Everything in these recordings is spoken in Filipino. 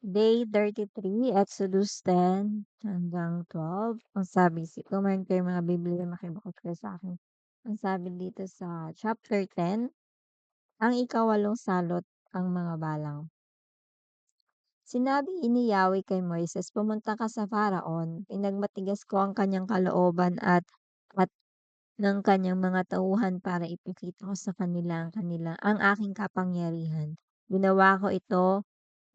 Day 33, Exodus 10 hanggang 12. Ang sabi, kung meron kayong mga Biblia, makibukod kayo sa akin. Ang sabi dito sa chapter 10, ang ikawalong salot, ang mga balang. Sinabi ni Yahweh kay Moises, pumunta ka sa Faraon, pinagmatigas ko ang kanyang kalooban at ng kanyang mga tauhan para ipakita ko sa kanila ang aking kapangyarihan.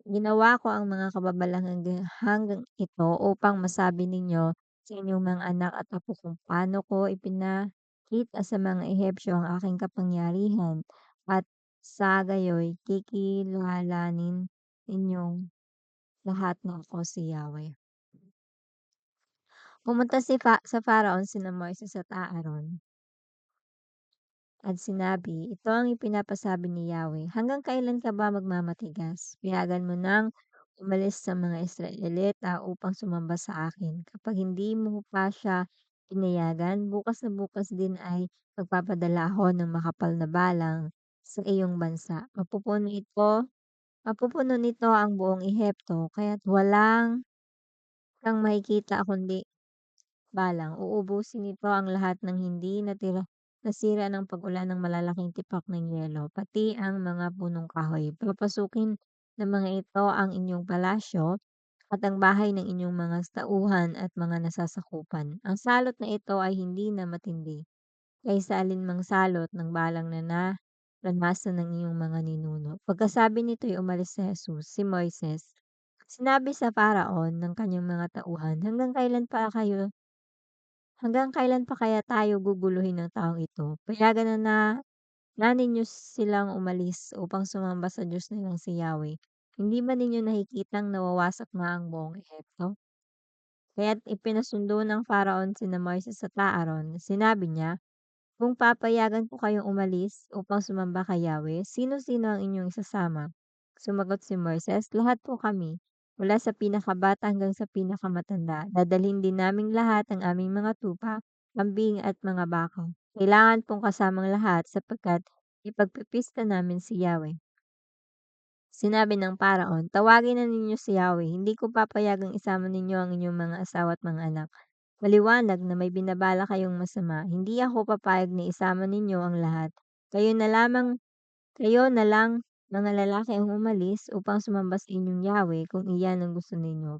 Ginawa ko ang mga kababalaghan ito upang masabi ninyo sa inyong mga anak at apo kung paano ko ipinakita sa mga Ehipsyo ang aking kapangyarihan, at sa gayoy kikilalanin ninyong lahat na ako si Yahweh. Pumunta sa Faraon sina Moises at Aaron at sinabi, ito ang ipinapasabi ni Yahweh, hanggang kailan ka ba magmamatigas? Payagan mo nang umalis sa mga Israelita upang sumamba sa akin. Kapag hindi mo pa siya pinayagan, bukas na bukas din ay magpapadala ako ng makapal na balang sa iyong bansa. Mapupuno nito ang buong Ehipto, kaya't walang kang makikita kundi balang. Uubusin nito ang lahat ng hindi nasira ng pag-ulan ng malalaking tipak ng yelo, pati ang mga punong kahoy. Papasukin ng mga ito ang inyong palasyo at ang bahay ng inyong mga tauhan at mga nasasakupan. Ang salot na ito ay hindi na matindi kaysa alinmang salot ng balang na naranasan ng iyong mga ninuno. Pagkasabi nito'y umalis si Moises. Sinabi sa Faraon ng kanyang mga tauhan, hanggang kailan pa kaya tayo guguluhin ng taong ito? Payagan na ninyo silang umalis upang sumamba sa Diyos nilang si Yahweh. Hindi ba ninyo nakikitang nawawasak na ang buong Ehipto? Kaya't ipinasundo ng Faraon sina Moises at Aaron. Sinabi niya, kung papayagan ko kayong umalis upang sumamba kay Yahweh, sino-sino ang inyong isasama? Sumagot si Moises, lahat po kami, mula sa pinakabata hanggang sa pinakamatanda. Dadalhin din naming lahat ang aming mga tupa, kambing at mga baka. Kailangan pong kasamang lahat sapagkat ipagpipista namin si Yahweh. Sinabi ng Paraon, tawagin na ninyo si Yahweh, hindi ko papayagang isama ninyo ang inyong mga asawa at mga anak. Maliwanag na may binabala kayong masama, hindi ako papayag na isama ninyo ang lahat. Kayo na lang mga lalaki ang umalis upang sumamba sa inyong Yahweh kung iyan ang gusto ninyo.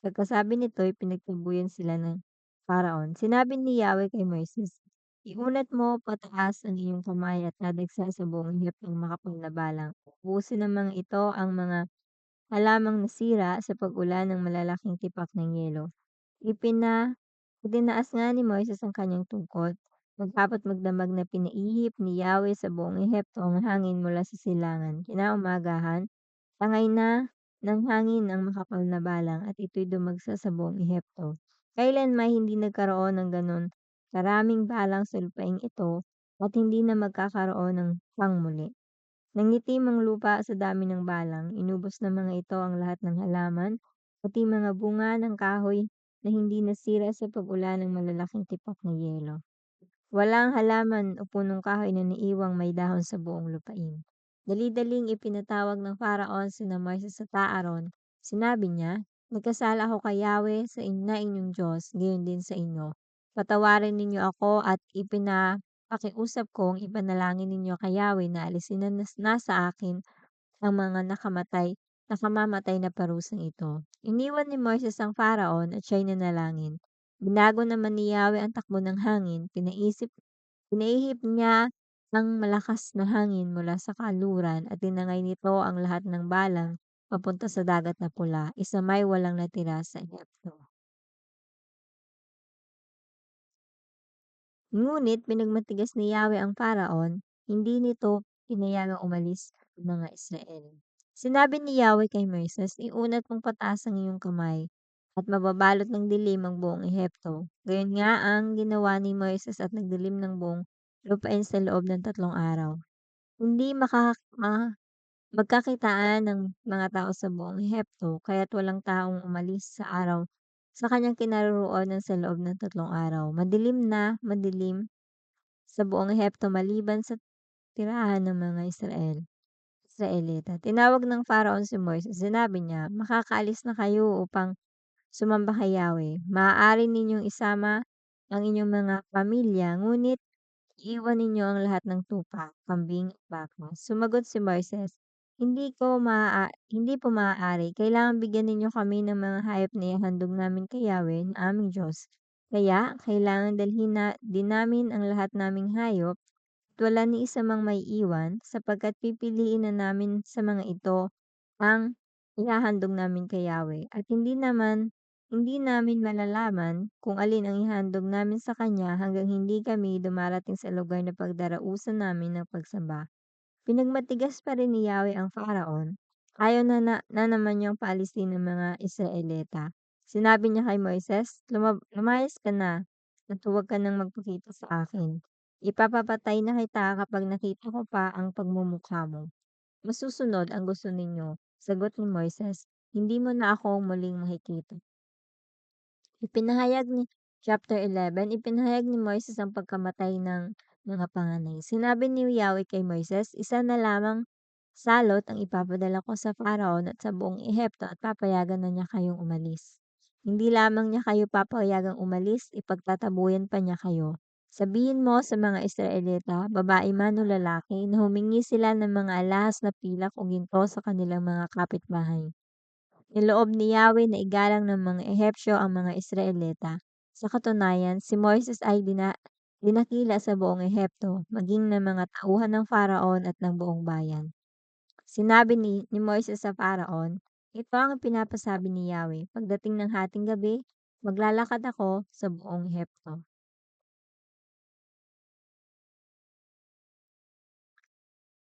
Pagkasabi nito, pinagtabuyan sila ng Paraon. Sinabi ni Yahweh kay Moises, iunat mo pataas ang iyong kamay at dadagsa sa buong hiyap ng makapal na balang. Ubusin ng mga ito ang mga halamang nasira sa pag-ulan ng malalaking tipak ng yelo. Itinaas nga ni Moises ang kanyang tungkod, magdamag na pinaihip ni Yahweh sa buong Ehipto ang hangin mula sa silangan. Kinaumagahan, tangay na ng hangin ang makapal na balang at ito'y dumagsa sa buong Ehipto. Kailanman hindi nagkaroon ng ganon karaming balang sa lupaing ito at hindi na magkakaroon ng pangmuli. Nangitim ang lupa sa dami ng balang, inubos ng mga ito ang lahat ng halaman, pati mga bunga ng kahoy na hindi nasira sa pag-ulan ng malalaking tipak na yelo. Walang halaman o punong kahoy na naiwang may dahon sa buong lupain. Dali-daling ipinatawag ng Faraon sina Moises at Aaron. Sinabi niya, nagkasala ako kay Yahweh na inyong Diyos, gayon din sa inyo. Patawarin ninyo ako at pakiusap kong ipanalangin ninyo kay Yahweh na alisin na sa akin ang mga nakamamatay na parusang ito. Iniwan ni Moises ang Faraon at siya'y nanalangin. Binago naman ni Yahweh ang takbo ng hangin, pinaihip niya ang malakas na hangin mula sa kanluran at tinangay nito ang lahat ng balang papunta sa dagat na pula, isamay walang natira sa Ehipto. Ngunit pinagmatigas ni Yahweh ang Faraon, hindi nito pinayagang umalis ang mga Israel. Sinabi ni Yahweh kay Moises, iunat mong pataas ang iyong kamay at mababalot ng dilim ang buong Ehipto. Gayon nga ang ginawa ni Moises at nagdilim ng buong lupain sa loob ng 3 araw. Hindi magkakitaan ng mga tao sa buong Ehipto, kaya't walang taong umalis sa araw sa kanyang kinaroroonan sa loob ng 3 araw. Madilim na madilim sa buong Ehipto maliban sa tirahan ng mga Israel. Israelita. Tinawag ng Pharaon si Moises. Sinabi niya, makakaalis na kayo upang sumamba kay Yahweh. Maaari ninyong isama ang inyong mga pamilya, ngunit iwan ninyo ang lahat ng tupa, kambing at baka. Sumagot si Moises, hindi po maaari. Kailangan bigyan ninyo kami ng mga hayop na ihahandog namin kay Yahweh na aming Diyos. Kaya, kailangan dalhin na din namin ang lahat naming hayop at wala ni isa mang maiiwan, sapagkat pipiliin na namin sa mga ito ang ihahandog namin kay Yahweh. At hindi namin malalaman kung alin ang ihahandog namin sa kanya hanggang hindi kami dumarating sa lugar na pagdarausan namin ng pagsamba. Pinagmatigas pa rin ni Yahweh ang Pharaon. Ayaw na naman niyang paalisin ng mga Israelita. Sinabi niya kay Moises, lumayas ka na at huwag ka nang magpakita sa akin. Ipapapatay na kita kapag nakita ko pa ang pagmumukha mo. Masusunod ang gusto ninyo. Sagot ni Moises, hindi mo na ako muling makikita. Ipinahayag ni Ipinahayag ni Moises ang pagkamatay ng mga panganay. Sinabi ni Yahweh kay Moises, isa na lamang salot ang ipapadala ko sa Pharaon at sa buong Ehipto at papayagan na niya kayong umalis. Hindi lamang niya kayo papayagang umalis, ipagtatabuyan pa niya kayo. Sabihin mo sa mga Israelita, babae man o lalaki, na humingi sila ng mga alahas na pilak o ginto sa kanilang mga kapitbahay. Niloob ni Yahweh na igalang ng mga Ehipsyo ang mga Israelita. Sa katunayan, si Moises ay dinakila sa buong Ehipto, maging ng mga tauhan ng Pharaon at ng buong bayan. Sinabi ni Moises sa Pharaon, ito ang pinapasabi ni Yahweh, pagdating ng hating gabi, maglalakad ako sa buong Ehipto.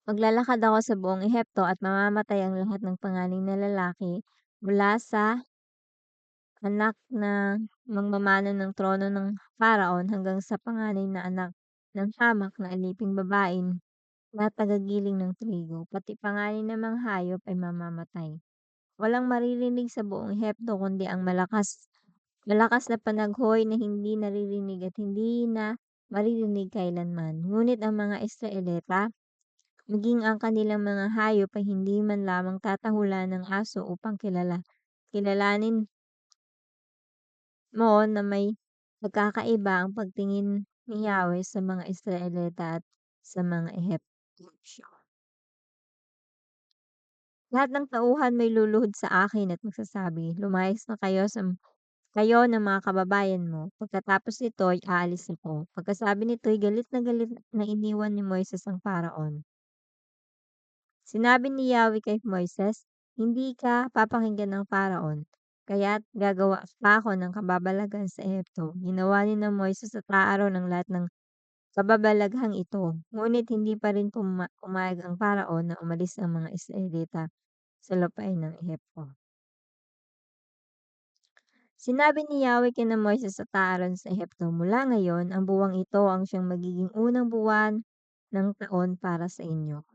Maglalakad ako sa buong Ehipto at mamamatay ang lahat ng panganing na lalaki mula sa anak na mangmamana ng trono ng Pharaon hanggang sa panganay na anak ng hamak na aliping babae na tagagiling ng trigo, pati panganay namang hayop ay mamamatay. Walang maririnig sa buong Ehipto kundi ang malakas malakas na panaghoy na hindi naririnig at hindi na maririnig kailanman. Ngunit ang mga Israelita, maging ang kanilang mga hayop ay hindi man lamang tatahulan ng aso upang kilalanin mo na may pagkakaiba ang pagtingin ni Yahweh sa mga Israelita at sa mga Ehipsyo. Lahat ng tauhan may luluhod sa akin at magsasabi, lumayas na kayo ng mga kababayan mo. Pagkatapos nito ay aalis ako. Pagkasabi nito ay galit na iniwan ni Moises ang Pharaon. Sinabi ni Yahweh kay Moises, hindi ka papakinggan ng Pharaon, kaya't gagawa pa ako ng kababalagan sa Ehipto. Ginawa ni na Moises at Aaron ang lahat ng kababalaghang ito, ngunit hindi pa rin pumayag ang Pharaon na umalis ang mga Israelita sa lupain ng Ehipto. Sinabi ni Yahweh kina Moises at Aaron sa Ehipto, mula ngayon, ang buwang ito ang siyang magiging unang buwan ng taon para sa inyo.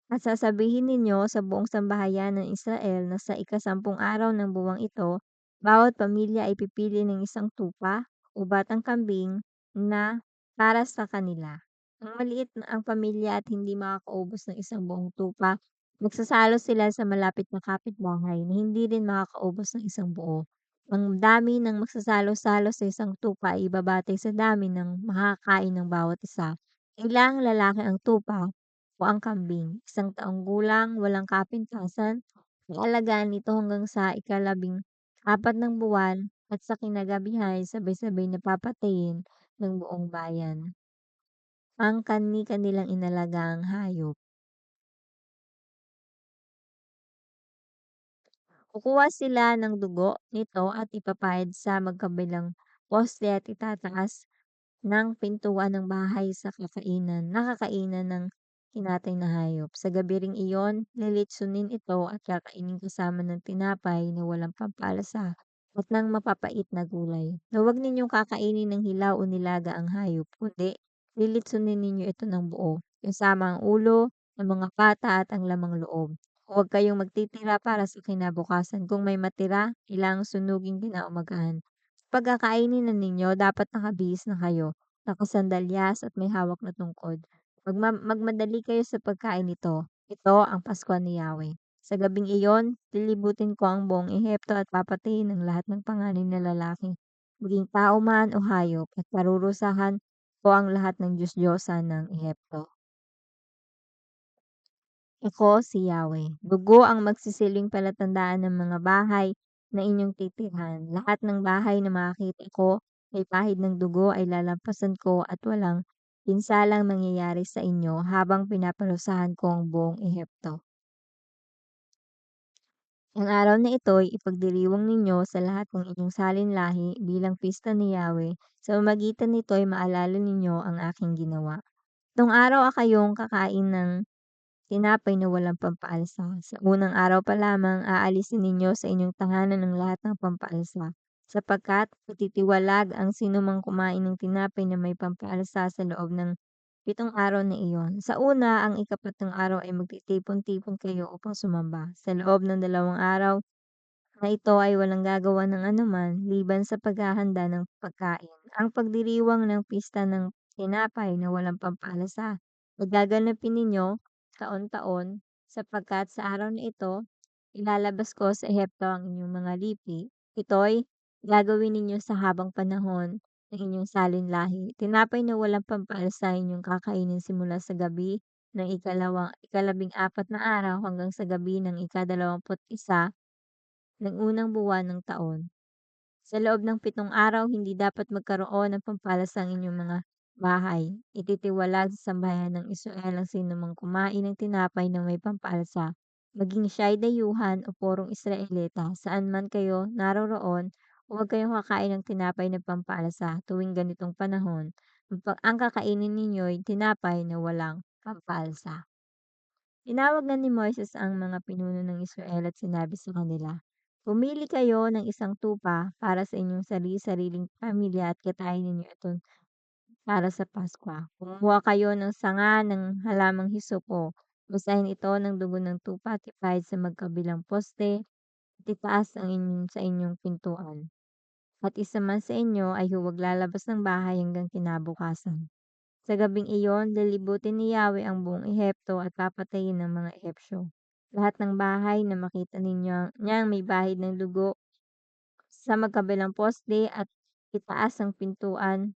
At sasabihin ninyo sa buong sambahayan ng Israel na sa ikasampung araw ng buwang ito, bawat pamilya ay pipili ng isang tupa o batang kambing na para sa kanila. Ang maliit na ang pamilya at hindi makakaubos ng isang buong tupa, magsasalo sila sa malapit na kapitbahay na hindi rin makakaubos ng isang buo. Ang dami ng magsasalo-salo sa isang tupa ay ibabatay sa dami ng makakain ng bawat isa. Kailangang lalaki ang tupa o ang kambing, isang taong gulang, walang kapintasan, aalagaan nito hanggang sa ikalabing-apat ng buwan at sa kinagabihan sabay-sabay na papatayin ng buong bayan ang kani-kanilang inalagaang hayop. Kukuha sila ng dugo nito at ipapahid sa magkabilang poste at itataas ng pintuan ng bahay sa nakakainan ng kinatay na hayop. Sa gabi ring iyon, lilitsunin ito at kakainin kasama ng tinapay na walang pampalasa at ng mapapait na gulay. Na huwag ninyong kakainin ng hilaw o nilaga ang hayop, kundi lilitsunin ninyo ito ng buo, kasama ang ulo, ang mga pata at ang lamang loob. Huwag kayong magtitira para sa kinabukasan. Kung may matira, ilang sunugin kinaumagahan. Pagkakainin na ninyo, dapat nakabihis na kayo, nakasandalyas at may hawak na tungkod. Magmadali kayo sa pagkain nito. Ito ang Pasko ni Yahweh. Sa gabing iyon, lilibutin ko ang buong Ehipto at papatayin ang lahat ng panganay na lalaki, maging tao man o hayop, at parurusahan ko ang lahat ng Diyos-Diyosan ng Ehipto. Ako si Yahweh. Dugo ang magsisilbing palatandaan ng mga bahay na inyong titirhan. Lahat ng bahay na makakita ko may pahid ng dugo ay lalampasan ko at walang pinsalang mangyayari sa inyo habang pinaparusahan ko ang buong Ehipto. Ang araw na ito'y ipagdiriwang ninyo sa lahat ng inyong salinlahi bilang pista ni Yahweh. Sa pamamagitan nito'y maalala ninyo ang aking ginawa. Itong araw kayong kakain ng tinapay na walang pampaalsa. Sa unang araw pa lamang aalisin ninyo sa inyong tahanan ang lahat ng pampaalsa, sapagkat ititiwalag ang sinumang kumain ng tinapay na may pampaalsa sa loob ng 7 araw na iyon. Sa una, ang ika-7 araw ay magtitipon-tipon kayo upang sumamba. Sa loob ng 2 araw na ito ay walang gagawa ng anuman liban sa paghahanda ng pagkain. Ang pagdiriwang ng pista ng tinapay na walang pampalasa ay gaganapin ninyo taon-taon sapagkat sa araw na ito ilalabas ko sa Ehipto ang inyong mga lipi. Ito'y gagawin ninyo sa habang panahon ng inyong salinlahi. Tinapay na walang pampalasa inyong kakainin simula sa gabi ng ikalabing-apat na araw hanggang sa gabi ng ika-21 ng unang buwan ng taon. Sa loob ng 7 araw, hindi dapat magkaroon ng pampalas ang inyong mga bahay. Ititiwalag sa sambahayan ng Israel ang sinumang kumain ng tinapay na may pampalasa, maging siya'y dayuhan o purong Israelita, saan man kayo naroroon, huwag kayong kakain ng tinapay na pampalasa tuwing ganitong panahon. Ang kakainin ninyo'y tinapay na walang pampalasa. Tinawag na ni Moises ang mga pinuno ng Israel at sinabi sa kanila, "Pumili kayo ng isang tupa para sa inyong sarili-sariling pamilya at katayin ninyo ito para sa Paskwa. Kumuha kayo ng sanga ng halamang hisopo. Basahin ito ng dugo ng tupa at ipahid sa magkabilang poste at itaas sa inyong pintuan. At isa man sa inyo ay huwag lalabas ng bahay hanggang kinabukasan. Sa gabing iyon, lilibutin ni Yahweh ang buong Ehipto at papatayin ang mga Ehipsyo. Lahat ng bahay na makita niyang may bahid ng dugo sa magkabilang poste at itaas ang pintuan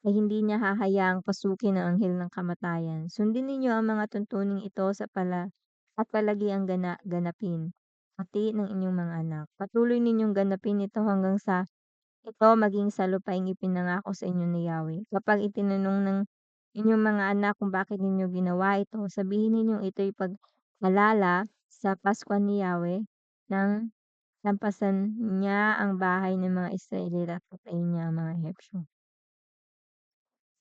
ay hindi niya hahayaang pasukin ng anghel ng kamatayan. Sundin ninyo ang mga tuntuning ito at palagi ang ganapin, pati ng inyong mga anak. Patuloy ninyong ganapin ito hanggang sa ito maging sa lupaing ipinangako sa inyo ni Yahweh. Kapag itinanong ng inyong mga anak kung bakit ninyo ginawa ito, sabihin ninyong ito'y pag-alala sa Pasko ni Yahweh nang lampasan niya ang bahay ng mga Israelita at patayin niya ang mga Ehipsyo.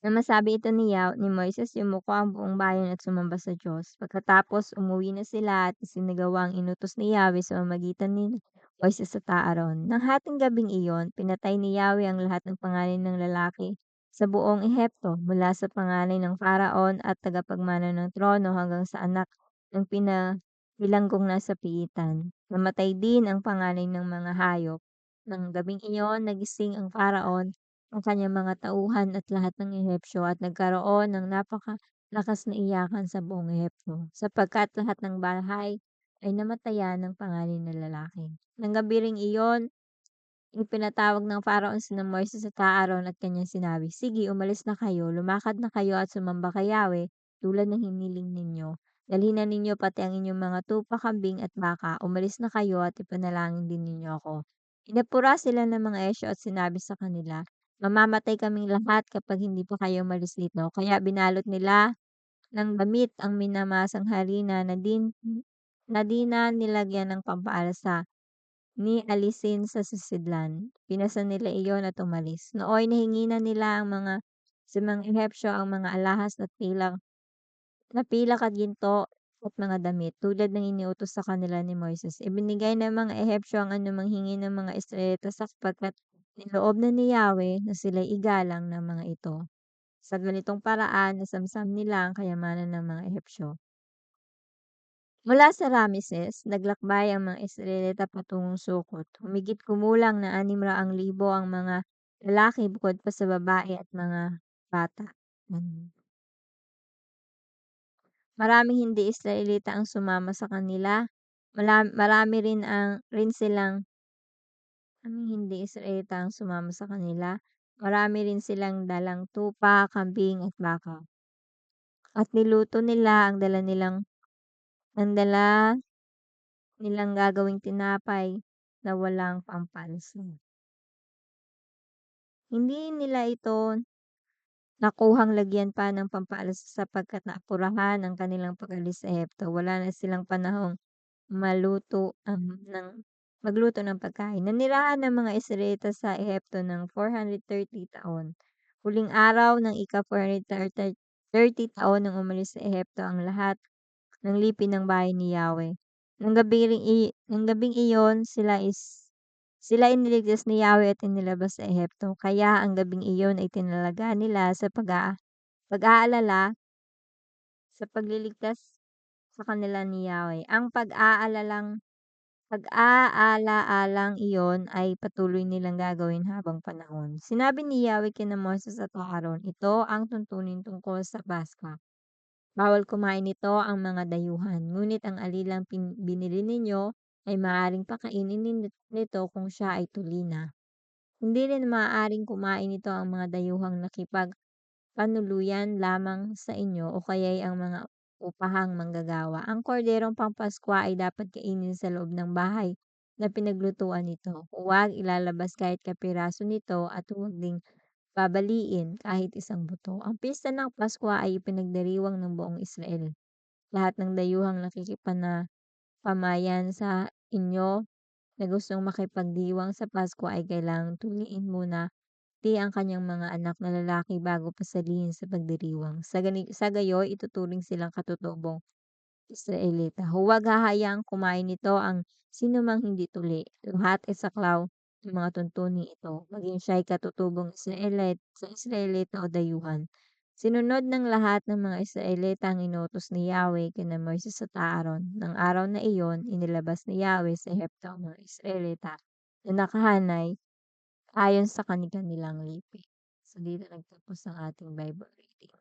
Nang masabi ito ni Moises, yumuko ang buong bayan at sumamba sa Diyos. Pagkatapos, umuwi na sila at isinagawa ang inutos ni Yahweh sa pamamagitan ni Moises at Aaron. Nang hating gabing iyon, pinatay ni Yahweh ang lahat ng panganay ng lalaki sa buong Ehipto, mula sa panganay ng Faraon at tagapagmana ng trono hanggang sa anak ng pinabilanggong nasa piitan. Namatay din ang panganay ng mga hayop. Nang gabing iyon, nagising ang Faraon, ang kanyang mga tauhan at lahat ng Ehipsyo at nagkaroon ng napakalakas na iyakan sa buong Ehipto, sapagkat lahat ng bahay ay namatayan ng panganay na lalaki. Nang gabi ring iyon, ipinatawag ng Pharaoh sina Moises at Aaron at kanyang sinabi, "Sige, umalis na kayo, lumakad na kayo at sumamba kay Yahweh tulad ng hiniling ninyo. Dalhin na ninyo pati ang inyong mga tupa, kambing at baka. Umalis na kayo at ipanalangin din ninyo ako." Inapura sila ng mga Esyo at sinabi sa kanila, "Mamamatay kaming lahat kapag hindi pa kayo umalis dito." Kaya binalot nila ng damit ang minamasang harina na di na nilagyan ng pampaalsa ni alisin sa sisidlan. Pinasa nila iyon at umalis. Nooy nahinginan nila sa mga Ehipsyo ang mga alahas na pilak at ginto at mga damit, tulad ng iniutos sa kanila ni Moises. Ibinigay ng mga Ehipsyo ang anumang hingi ng mga Israelita sapagkat niloob na ni Yahweh na sila'y igalang ng mga ito. Sa ganitong paraan, nasamsam nila ang kayamanan ng mga Ehipsyo. Mula sa Rameses, naglakbay ang mga Israelita patungong Sukot. Humigit kumulang na 600,000 ang mga lalaki bukod pa sa babae at mga bata. Ganun. Maraming hindi Israelita ang sumama sa kanila. Marami rin silang hindi Israelita ang sumama sa kanila. Marami rin silang dalang tupa, kambing at baka. At niluto nila ang dala nilang gagawing tinapay na walang pampalasa. Hindi nila ito nakuhang lagyan pa ng pampaalas sapagkat naapurahan ang kanilang pag-alis sa Ehipto. Wala na silang panahong maluto, ng magluto ng pagkain. Nanirahan ng mga Israelita sa Ehipto ng 430 taon. Huling araw ng ika-430 taon nang umalis sa Ehipto ang lahat ng lipin ng bahay ni Yahweh. Nang gabing iyon sila iniligtas ni Yahweh at inilabas sa Ehipto. Kaya ang gabing iyon ay tinalaga nila sa pag-aalala sa pagliligtas sa kanila ni Yahweh. Ang pag-aalaalang iyon ay patuloy nilang gagawin habang panahon. Sinabi ni Yahweh kina Moses at Aaron, ito ang tuntunin tungkol sa Paska. Bawal kumain nito ang mga dayuhan, ngunit ang alilang binili ninyo ay maaaring pakainin nito kung siya ay tuli na. Hindi rin maaaring kumain nito ang mga dayuhang nakipagpanuluyan lamang sa inyo o kaya'y ang mga upahang manggagawa. Ang korderong pampaskwa ay dapat kainin sa loob ng bahay na pinaglutuan nito. Huwag ilalabas kahit kapiraso nito at huwag ding babaliin kahit isang buto. Ang pista ng Pasko ay ipinagdiriwang ng buong Israel. Lahat ng dayuhang nakikipamayan sa inyo na gustong makipagdiwang sa Pasko ay kailangang tuliin muna ang kanyang mga anak na lalaki bago pasalihin sa pagdiriwang. Sa gayoy, ituturing silang katutubong Israelita. Huwag hahayaang kumain nito ang sinumang hindi tuli. Lahat ay saklaw ng mga tuntuning ito, maging siya'y katutubong sa Israelita o dayuhan. Sinunod ng lahat ng mga Israelita ang inutos ni Yahweh kina Moises at Aaron. Nang araw na iyon, inilabas ni Yahweh sa Ehipto ang mga Israelita na nakahanay ayon sa kani-kanilang lipi. So, dito nagtapos ang ating Bible reading.